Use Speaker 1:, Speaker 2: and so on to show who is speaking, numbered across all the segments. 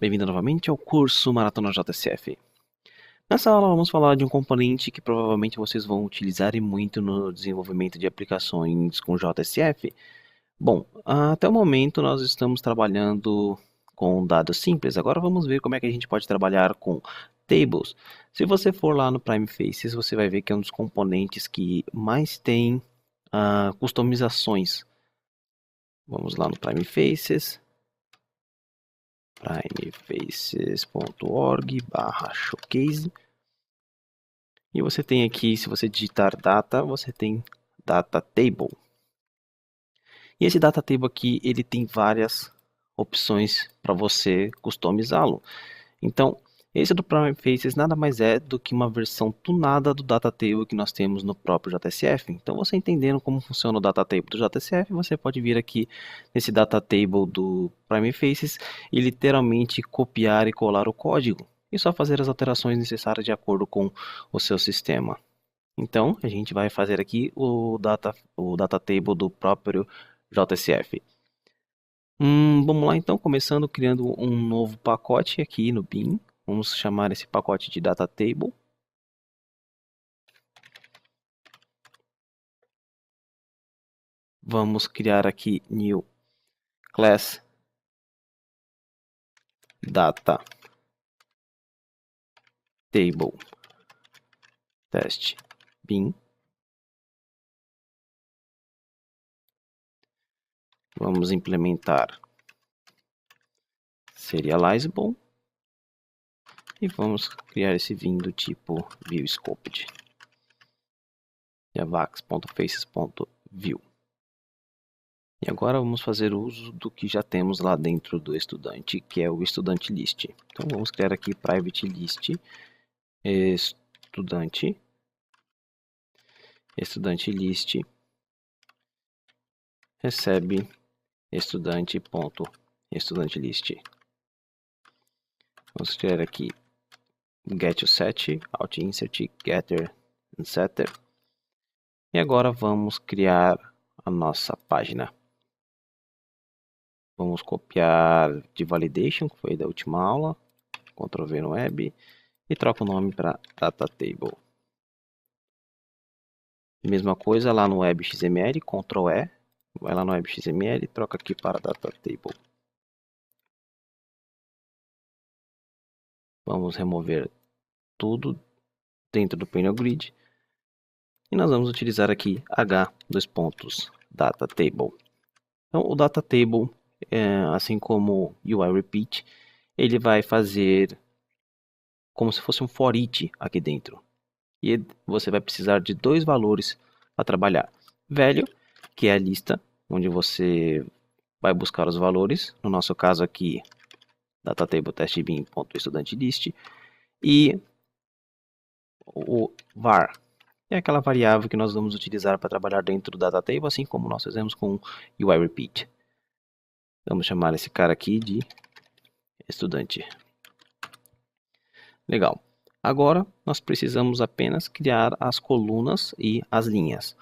Speaker 1: Bem-vindo novamente ao curso Maratona JSF. Nessa aula vamos falar de um componente que provavelmente vocês vão utilizar e muito no desenvolvimento de aplicações com JSF. Bom, até o momento nós estamos trabalhando com dados simples. Agora vamos ver como é que a gente pode trabalhar com tables. Se você for lá no Prime Faces, você vai ver que é um dos componentes que mais tem customizações. Vamos lá no Prime Faces. primefaces.org/showcase. E você tem aqui, se você digitar data, você tem data table. E esse data table aqui, ele tem várias opções para você customizá-lo. Então, esse do Prime Faces nada mais é do que uma versão tunada do data table que nós temos no próprio JSF. Então, você entendendo como funciona o data table do JSF, você pode vir aqui nesse data table do Prime Faces e literalmente copiar e colar o código e só fazer as alterações necessárias de acordo com o seu sistema. Então, a gente vai fazer aqui o data table do próprio JSF. Vamos lá então, começando criando um novo pacote aqui no bin. Vamos chamar esse pacote de data table. Vamos criar aqui new class data table test bin. Vamos implementar serializable e vamos criar esse bin do tipo viewScoped. javax.faces.view. E agora vamos fazer uso do que já temos lá dentro do estudante, que é o estudante list. Então vamos criar aqui private list estudante list recebe estudante.estudantelist. Vamos criar aqui getSet, outInsert, getter e setter. E agora vamos criar a nossa página. Vamos copiar de validation, que foi da última aula, Ctrl V no web, e troca o nome para data table. Mesma coisa lá no web XML, Ctrl E, vai lá no web XML e troca aqui para data table. Vamos remover tudo dentro do Painel Grid e nós vamos utilizar aqui data table. Então o data table, assim como o UI repeat, ele vai fazer como se fosse um for each aqui dentro. E você vai precisar de dois valores para trabalhar. Velho, que é a lista onde você vai buscar os valores. No nosso caso aqui, datatable testbin.estudantelist. E o var, é aquela variável que nós vamos utilizar para trabalhar dentro do datatable, assim como nós fizemos com o UI repeat. Vamos chamar esse cara aqui de estudante. Legal. Agora nós precisamos apenas criar as colunas e as linhas.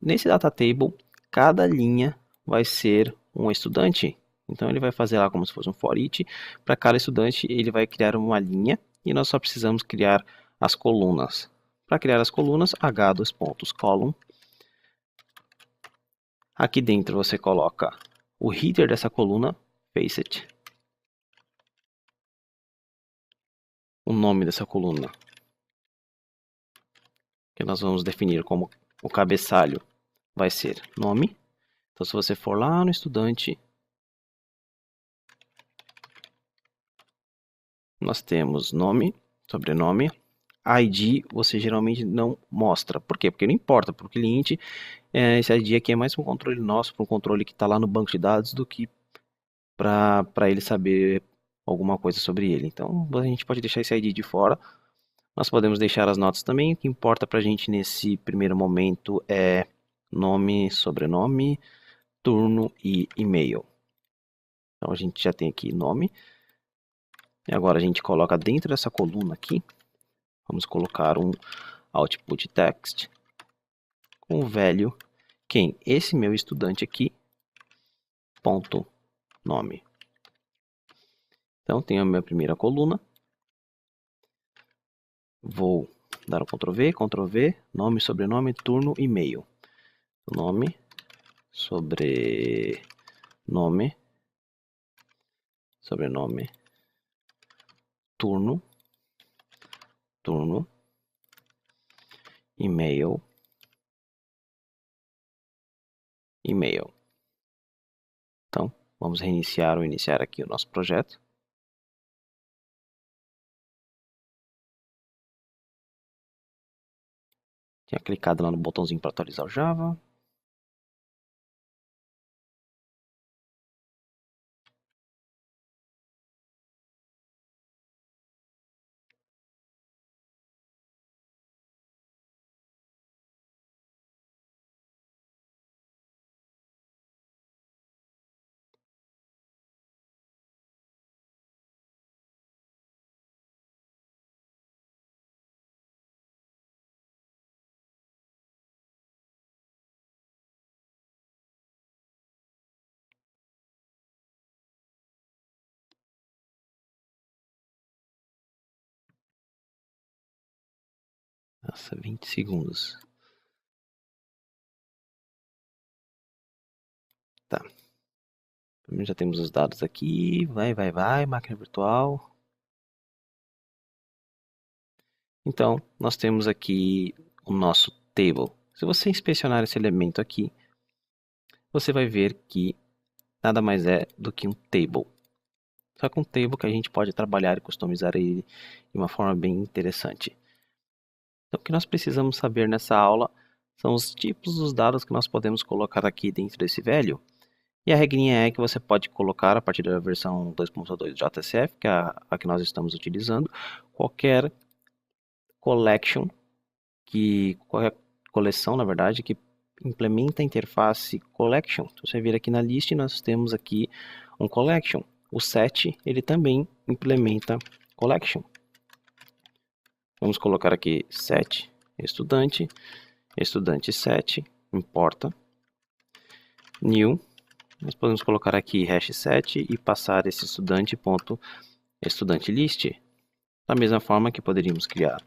Speaker 1: Nesse data table, cada linha vai ser um estudante. Então ele vai fazer lá como se fosse um for each. Para cada estudante ele vai criar uma linha e nós só precisamos criar as colunas. Para criar as colunas, h:column. Aqui dentro você coloca o header dessa coluna, facet. O nome dessa coluna, que nós vamos definir como o cabeçalho, vai ser nome. Então se você for lá no estudante, nós temos nome, sobrenome, ID você geralmente não mostra. Por quê? Porque não importa para o cliente, esse ID aqui é mais um controle nosso, para um controle que está lá no banco de dados, do que para ele saber alguma coisa sobre ele. Então a gente pode deixar esse ID de fora. Nós podemos deixar as notas também. O que importa para a gente nesse primeiro momento é nome, sobrenome, turno e e-mail. Então a gente já tem aqui nome. E agora a gente coloca dentro dessa coluna aqui, vamos colocar um output text com o velho quem? Esse meu estudante aqui, ponto nome. Então, tenho a minha primeira coluna. Vou dar um Ctrl V, nome, sobrenome, turno, e-mail. Nome, sobrenome, turno, e-mail, e-mail. Então, vamos reiniciar ou iniciar aqui o nosso projeto. Tinha clicado lá no botãozinho para atualizar o Java. Nossa, 20 segundos. Tá. Já temos os dados aqui. Vai, máquina virtual. Então, nós temos aqui o nosso table. Se você inspecionar esse elemento aqui, você vai ver que nada mais é do que um table. Só que um table que a gente pode trabalhar e customizar ele de uma forma bem interessante. Então, o que nós precisamos saber nessa aula são os tipos dos dados que nós podemos colocar aqui dentro desse velho. E a regrinha é que você pode colocar, a partir da versão 2.2 do JSF, que é a que nós estamos utilizando, qualquer qualquer coleção, na verdade, que implementa a interface collection. Então, você vir aqui na list, nós temos aqui um collection. O set, ele também implementa collection. Vamos colocar aqui set estudante, estudante set, importa, new. Nós podemos colocar aqui hash set e passar esse estudante ponto estudante list. Da mesma forma que poderíamos criar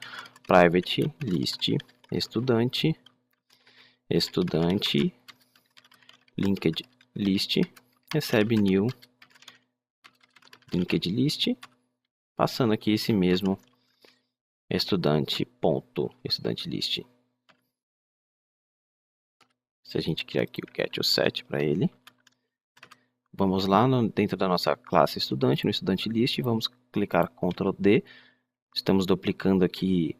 Speaker 1: private list estudante, estudante linked list, recebe new linked list, passando aqui esse mesmo estudante ponto estudante list. Se a gente criar aqui o get o set para ele, vamos lá dentro da nossa classe estudante, no estudante list, vamos clicar Ctrl D. Estamos duplicando aqui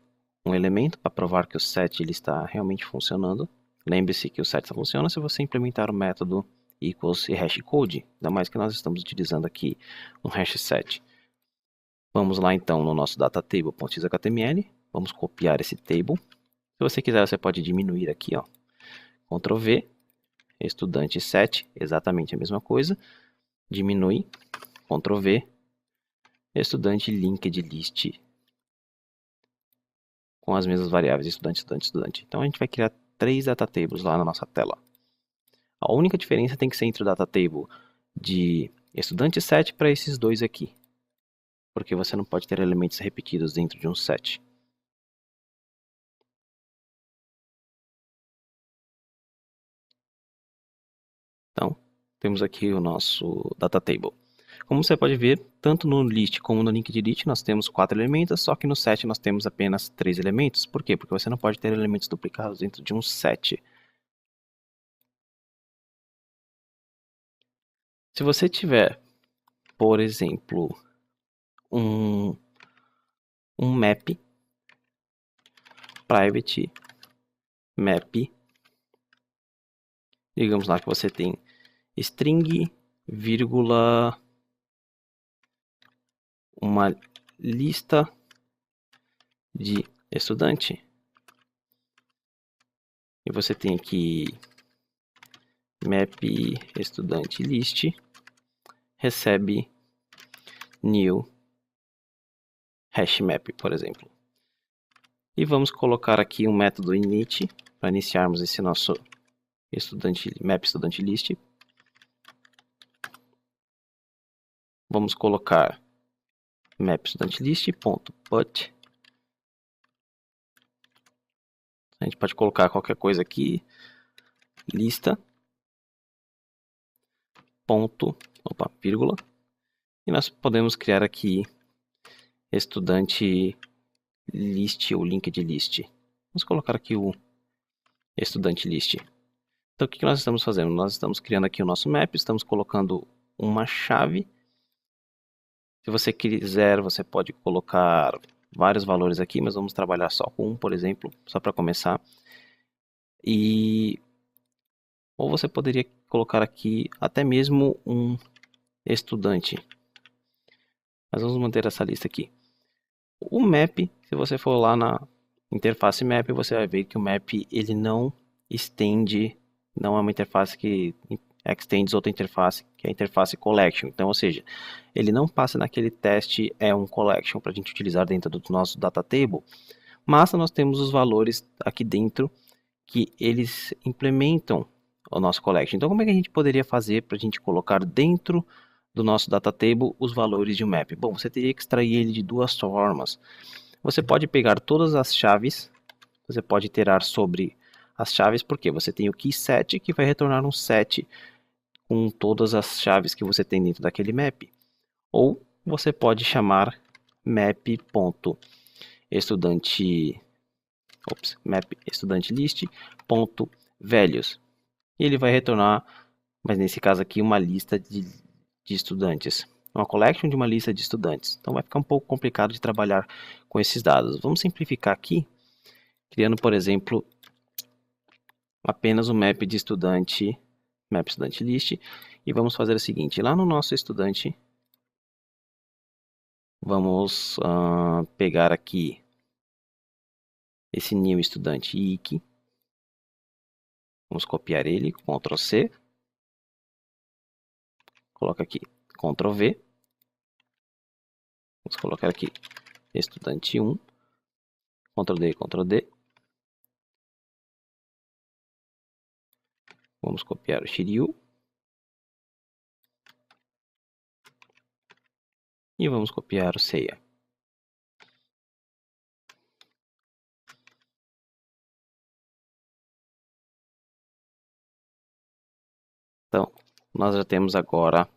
Speaker 1: um elemento para provar que o set ele está realmente funcionando. Lembre-se que o set só funciona se você implementar o método equals e hashcode, ainda mais que nós estamos utilizando aqui um hash set. Vamos lá então no nosso datatable.xhtml, vamos copiar esse table. Se você quiser, você pode diminuir aqui, ó. Ctrl V, estudante set, exatamente a mesma coisa. Diminui, Ctrl V, estudante linked list, com as mesmas variáveis estudante, estudante, estudante. Então a gente vai criar 3 datatables lá na nossa tela. A única diferença tem que ser entre o datatable de estudante set para esses dois aqui, porque você não pode ter elementos repetidos dentro de um set. Então, temos aqui o nosso datatable. Como você pode ver, tanto no list como no linked list nós temos 4 elementos, só que no set nós temos apenas 3 elementos. Por quê? Porque você não pode ter elementos duplicados dentro de um set. Se você tiver, por exemplo, um map, private map, digamos lá que você tem string, vírgula, uma lista de estudante, e você tem aqui map estudante list, recebe new hashmap, por exemplo. E vamos colocar aqui um método init para iniciarmos esse nosso map estudante list. Vamos colocar map estudantelist.put. A gente pode colocar qualquer coisa aqui, lista, ponto, vírgula, e nós podemos criar aqui estudante list ou linked list. Vamos colocar aqui o estudante list. Então o que nós estamos fazendo? Nós estamos criando aqui o nosso map, estamos colocando uma chave. Se você quiser, você pode colocar vários valores aqui, mas vamos trabalhar só com um, por exemplo, só para começar. Ou você poderia colocar aqui até mesmo um estudante. Mas vamos manter essa lista aqui. O map, se você for lá na interface map, você vai ver que o map ele não estende, não é uma interface que extends outra interface, que é a interface collection. Então, ou seja, ele não passa naquele teste um collection para a gente utilizar dentro do nosso data table, mas nós temos os valores aqui dentro que eles implementam o nosso collection. Então, como é que a gente poderia fazer para a gente colocar dentro do nosso data table os valores de um map? Bom, você teria que extrair ele de duas formas. Você pode pegar todas as chaves, você pode iterar sobre as chaves, porque você tem o key set que vai retornar um set com todas as chaves que você tem dentro daquele map. Ou você pode chamar map.estudantelist.values. E ele vai retornar, mas nesse caso aqui, uma lista de estudantes. Uma collection de uma lista de estudantes. Então vai ficar um pouco complicado de trabalhar com esses dados. Vamos simplificar aqui, criando, por exemplo, apenas um map de estudante, map estudante list, e vamos fazer o seguinte, lá no nosso estudante, vamos pegar aqui esse new estudante IC, vamos copiar ele, Ctrl C, coloca aqui, Ctrl V, vamos colocar aqui estudante 1, Ctrl D, Ctrl D, vamos copiar o Shiryu, e vamos copiar o Seiya. Então, nós já temos agora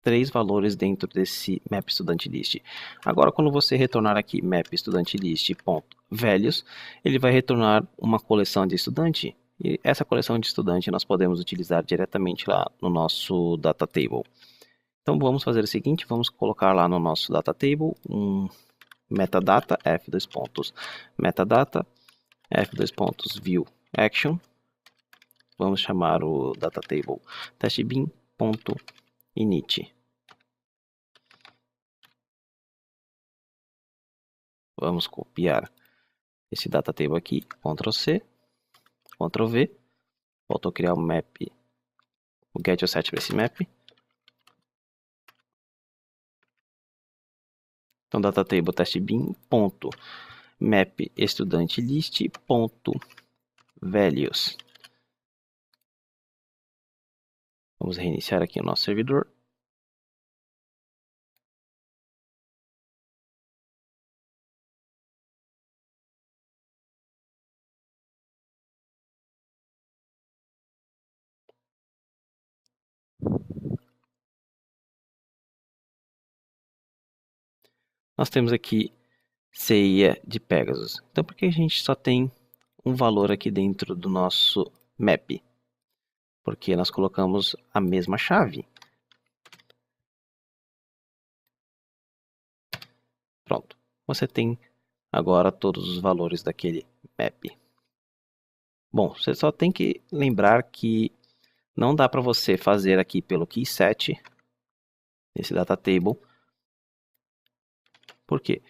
Speaker 1: 3 valores dentro desse map estudante list. Agora, quando você retornar aqui map estudante list.values, ele vai retornar uma coleção de estudante. E essa coleção de estudante nós podemos utilizar diretamente lá no nosso data table. Então vamos fazer o seguinte, vamos colocar lá no nosso data table um metadata metadata view action. Vamos chamar o data table testbin.init. Vamos copiar esse data table aqui, Ctrl C, Ctrl V, volto a criar o map, o getOset para esse map. Então, data table testbin.map estudante list.values. Vamos reiniciar aqui o nosso servidor. Nós temos aqui Seiya de Pegasus. Então, por que a gente só tem um valor aqui dentro do nosso map? Porque nós colocamos a mesma chave. Pronto. Você tem agora todos os valores daquele map. Bom, você só tem que lembrar que não dá para você fazer aqui pelo key set, nesse data table. Por quê?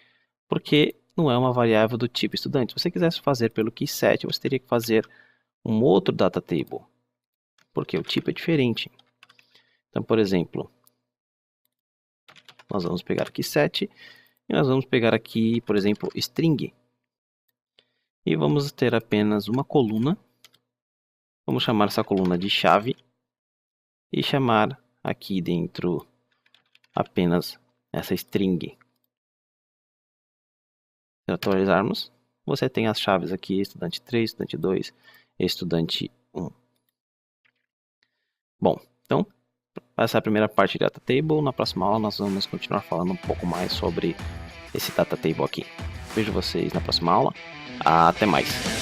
Speaker 1: Porque não é uma variável do tipo estudante. Se você quisesse fazer pelo key set, você teria que fazer um outro data table. Porque o tipo é diferente. Então, por exemplo, nós vamos pegar aqui set e nós vamos pegar aqui, por exemplo, string. E vamos ter apenas uma coluna. Vamos chamar essa coluna de chave e chamar aqui dentro apenas essa string. atualizarmos, você tem as chaves aqui, estudante 3, estudante 2, estudante 1. Bom, então, essa é a primeira parte de Data Table. Na próxima aula nós vamos continuar falando um pouco mais sobre esse Data Table aqui. Vejo vocês na próxima aula. Até mais!